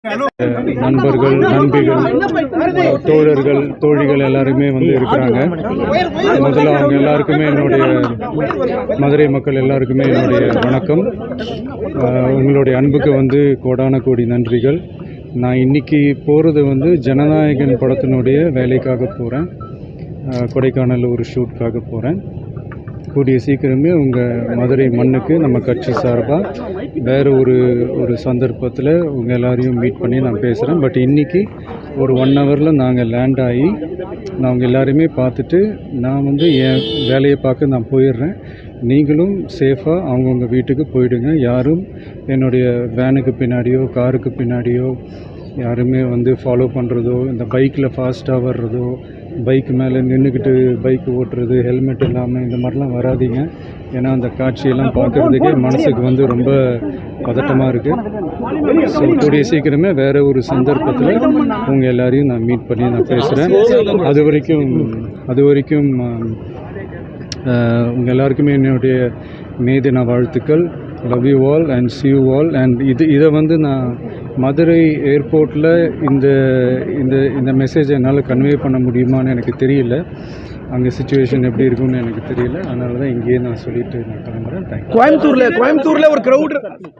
நண்பர்கள், நண்பிகள், தோழர்கள், தோழிகள் எல்லாருமே வந்து இருக்கிறாங்க. முதல்ல அவங்க எல்லாருக்குமே என்னுடைய மதுரை மக்கள் எல்லாருக்குமே என்னுடைய வணக்கம். உங்களுடைய அன்புக்கு வந்து கோடான கோடி நன்றிகள். நான் இன்றைக்கி போகிறது வந்து ஜனநாயகன் படத்தினுடைய வேலைக்காக போகிறேன். கொடைக்கானல் ஒரு ஷூட்காக போகிறேன். கூடிய சீக்கிரமே உங்கள் மதுரை மண்ணுக்கு நம்ம கட்சி சார்பாக வேறு ஒரு சந்தர்ப்பத்தில் உங்கள் எல்லாரையும் மீட் பண்ணி நான் பேசுகிறேன். பட் இன்றைக்கி ஒரு 1 ஹவரில் நாங்கள் லேண்ட் ஆகி நான் உங்கள் எல்லாரையுமே பார்த்துட்டு நான் வந்து என் வேலையை பார்க்க நான் போயிடுறேன். நீங்களும் சேஃபாக அவங்கவுங்க வீட்டுக்கு போயிடுங்க. யாரும் என்னுடைய வேனுக்கு பின்னாடியோ காருக்கு பின்னாடியோ யாருமே வந்து ஃபாலோ பண்ணுறதோ, இந்த பைக்கில் ஃபாஸ்ட்டாக வர்றதோ, பைக்கு மேலே நின்றுக்கிட்டு பைக்கு ஓட்டுறது, ஹெல்மெட் இல்லாமல் இந்த மாதிரிலாம் வராதிங்க. ஏன்னா அந்த காட்சியெல்லாம் பார்க்குறதுக்கே மனசுக்கு வந்து ரொம்ப பதட்டமாக இருக்குது. ஸோ கூடிய சீக்கிரமே வேறு ஒரு சந்தர்ப்பத்தில் உங்கள் எல்லாரையும் நான் மீட் பண்ணி நான் பேசுகிறேன். அது வரைக்கும் உங்கள் எல்லாருக்குமே என்னுடைய மே தின வாழ்த்துக்கள். Love you all and see you all. And இதை வந்து நான் மதுரை ஏர்போர்ட்டில் இந்த மெசேஜை என்னால் கன்வே பண்ண முடியுமான்னு எனக்கு தெரியல. அங்கே சிச்சுவேஷன் எப்படி இருக்குன்னு எனக்கு தெரியல. அதனால தான் இங்கேயே நான் சொல்லிவிட்டு நான் கிளம்புறேன். தேங்க்யூ. கோயம்புத்தூரில் ஒரு க்ரௌட்